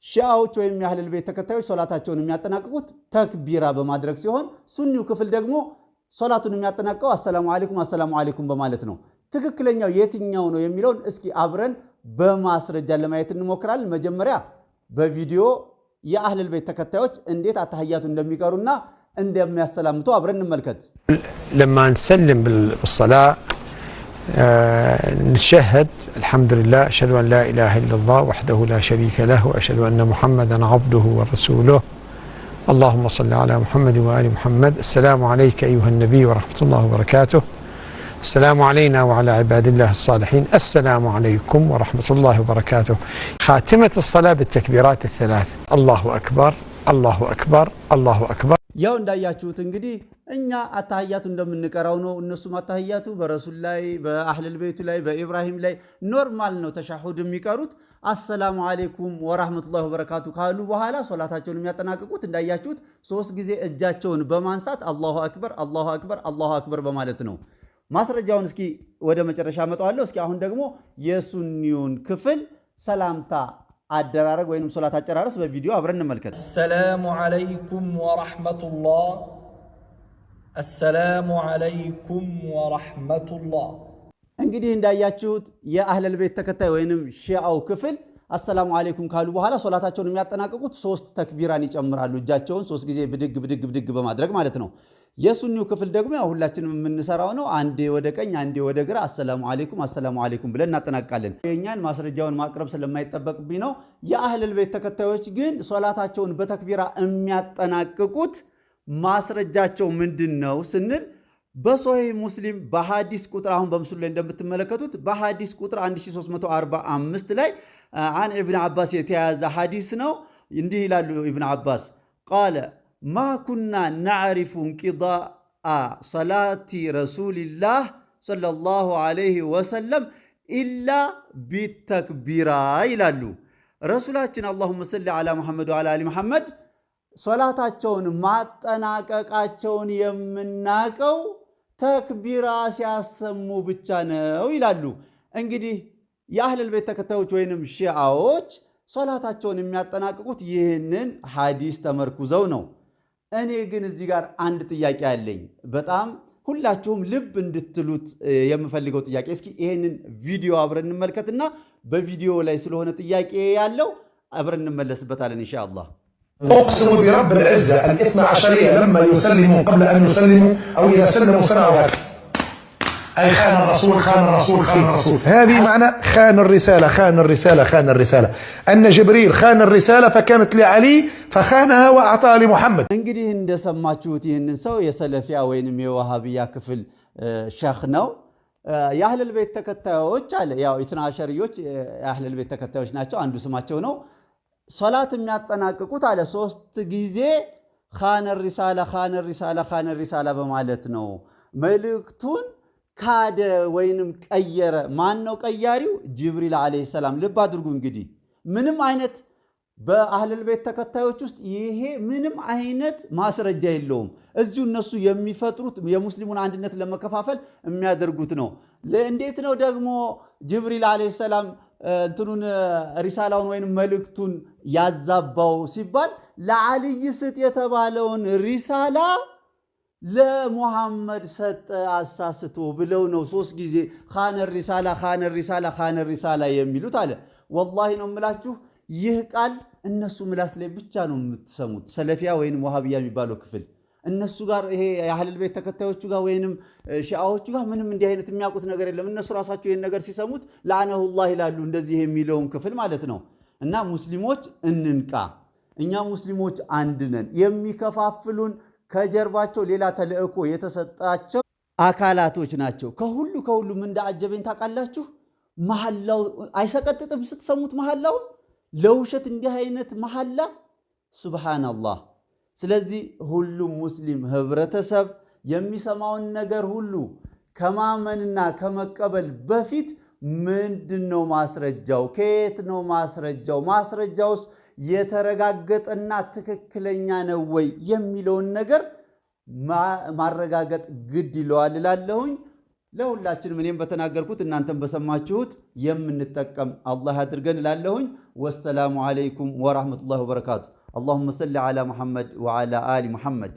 ሺዓዎች ወይም የአህለል ቤት ተከታዮች ሶላታቸውን የሚያጠናቅቁት ተክቢራ በማድረግ ሲሆን ሱኒው ክፍል ደግሞ ሶላቱን የሚያጠናቅቀው አሰላሙ አለይኩም በማለት ነው። ትክክለኛው የትኛው ነው የሚለውን እስኪ አብረን በማስረጃ ለማየት እንሞክራለን። መጀመሪያ በቪዲዮ የአህለል ቤት ተከታዮች እንዴት አተህያቱ እንደሚቀሩና እንደሚያሰላምቱ አብረን እንመልከት። لما نسلم بالصلاة نشهد الحمد لله أشهد أن لا إله إلا الله وحده لا شريك له وأشهد أن محمدا عبده ورسوله اللهم صل على محمد وآل محمد السلام عليك أيها النبي ورحمة الله وبركاته السلام علينا وعلى عباد الله الصالحين السلام عليكم ورحمة الله وبركاته خاتمة الصلاة بالتكبيرات الثلاث الله أكبر الله أكبر الله أكبر ያው እንዳያችሁት እንግዲህ እኛ አተህያቱ እንደምንቀራው ነው። እነሱም አተህያቱ በረሱል ላይ በአህለል ቤቱ ላይ በኢብራሂም ላይ ኖርማል ነው ተሻሁድ የሚቀሩት። አሰላሙ አለይኩም ወራህመቱላሂ ወበረካቱ ካሉ በኋላ ሶላታቸውን የሚያጠናቅቁት እንዳያችሁት 3 ጊዜ እጃቸውን በማንሳት አላሁ አክበር አላሁ አክበር አላሁ አክበር በማለት ነው። ማስረጃውን እስኪ ወደ መጨረሻ መጣዋለሁ። እስኪ አሁን ደግሞ የሱኒውን ክፍል ሰላምታ አደራረግ ወይንም ሶላት አጨራረስ በቪዲዮ አብረን እንመልከት። ሰላሙ አለይኩም ወራህመቱላህ አሰላሙ አለይኩም ወራህመቱላህ። እንግዲህ እንዳያችሁት የአህለል ቤት ተከታይ ወይንም ሺዓው ክፍል አሰላሙ አለይኩም ካሉ በኋላ ሶላታቸውን የሚያጠናቅቁት 3 ተክቢራን ይጨምራሉ። እጃቸውን 3 ጊዜ ብድግ በማድረግ ማለት ነው። የሱኒው ክፍል ደግሞ ያው ሁላችንም የምንሰራው ነው። አንዴ ወደ ቀኝ አንዴ ወደ ግራ አሰላሙ አለይኩም ብለን እናጠናቅቃለን። የኛን ማስረጃውን ማቅረብ ስለማይጠበቅብኝ ነው። የአህለል ቤት ተከታዮች ግን ሶላታቸውን በተክቢራ የሚያጠናቅቁት ማስረጃቸው ምንድነው ስንል በሶሂህ ሙስሊም በሐዲስ ቁጥር አሁን በምስሉ ላይ እንደምትመለከቱት በሐዲስ ቁጥር 1345 ላይ عن ابن عباس የተያዘ ሐዲስ ነው። እንዲህ ይላሉ ኢብኑ አባስ قال ما كنا نعرف انقضاء صلاة رسول الله صلى الله عليه وسلم إلا بالتكبيرة ይላሉ። ረሱላችን اللهم صل على محمد وعلى آل محمد ሶላታቸውን ማጠናቀቃቸውን የምናቀው ተክቢራ ሲያሰሙ ብቻ ነው ይላሉ። እንግዲህ የአህለል ቤት ተከታዮች ወይንም ሺዓዎች ሶላታቸውን የሚያጠናቅቁት ይህንን ሐዲስ ተመርኩዘው ነው። እኔ ግን እዚህ ጋር አንድ ጥያቄ አለኝ። በጣም ሁላችሁም ልብ እንድትሉት የምፈልገው ጥያቄ። እስኪ ይህንን ቪዲዮ አብረን እንመልከትና በቪዲዮ ላይ ስለሆነ ጥያቄ ያለው አብረን እንመለስበታለን ኢንሻአላህ። أقسم برب العزة الاثنى عشرية لما يسلموا قبل أن يسلموا أو إذا سلموا سمعوا هذا أي خان الرسول خان الرسول خان الرسول. هذه معنى خان الرسالة خان الرسالة خان الرسالة. أن جبريل خان الرسالة فكانت لعلي فخانها وأعطاها لمحمد. እንግዲህ እንደሰማችሁት ይህንን ሰው የሰለፊያ ወይንም የዋሃቢያ ክፍል ሸኽ ነው። የአህለል ቤት ተከታዮች አለ ያው ኢስና አሸሪዮች የአህለል ቤት ተከታዮች ናቸው። አንዱ ስማቸው ነው። ሶላት የሚያጠናቅቁት አለ 3 ጊዜ ኻነ ሪሳላ በማለት ነው። መልእክቱን ካደ ወይንም ቀየረ። ማን ነው ቀያሪው? ጅብሪል አለይሂ ሰላም። ልብ አድርጉ እንግዲህ ምንም አይነት በአህለል ቤት ተከታዮች ውስጥ ይሄ ምንም አይነት ማስረጃ የለውም። እዚሁ እነሱ የሚፈጥሩት የሙስሊሙን አንድነት ለመከፋፈል የሚያደርጉት ነው። እንዴት ነው ደግሞ ጅብሪል አለይሂ ሰላም እንትኑን ሪሳላውን ወይንም መልእክቱን ያዛባው ሲባል ለዓልይ ስጥ የተባለውን ሪሳላ ለሙሐመድ ሰጠ አሳስቶ ብለው ነው 3 ጊዜ ኻነ ሪሳላ የሚሉት አለ። ወላሂ ነው የምላችሁ ይህ ቃል እነሱ ምላስ ላይ ብቻ ነው የምትሰሙት። ሰለፊያ ወይንም ወሃቢያ የሚባለው ክፍል እነሱ ጋር ይሄ የአህለል ቤት ተከታዮቹ ጋር ወይንም ሺዓዎቹ ጋር ምንም እንዲህ አይነት የሚያውቁት ነገር የለም። እነሱ ራሳቸው ይሄን ነገር ሲሰሙት ለአነሁላህ ይላሉ። እንደዚህ የሚለውን ክፍል ማለት ነው። እና ሙስሊሞች እንንቃ። እኛ ሙስሊሞች አንድ ነን። የሚከፋፍሉን ከጀርባቸው ሌላ ተልእኮ የተሰጣቸው አካላቶች ናቸው። ከሁሉ ምን እንዳአጀበኝ ታውቃላችሁ? መሐላው አይሰቀጥጥም ስትሰሙት መሐላው ለውሸት እንዲህ አይነት መሐላ ሱብሃንአላህ። ስለዚህ ሁሉም ሙስሊም ህብረተሰብ የሚሰማውን ነገር ሁሉ ከማመንና ከመቀበል በፊት ምንድነው ማስረጃው? ከየት ነው ማስረጃው? ማስረጃውስ የተረጋገጠና ትክክለኛ ነው ወይ የሚለውን ነገር ማረጋገጥ ግድ ይለዋል እላለሁኝ። ለሁላችንም እኔም በተናገርኩት እናንተም በሰማችሁት የምንጠቀም አላህ አድርገን እላለሁኝ። ወሰላሙ ዓለይኩም ወራህመቱላሂ ወበረካቱ። اللهم صل على محمد وعلى آل محمد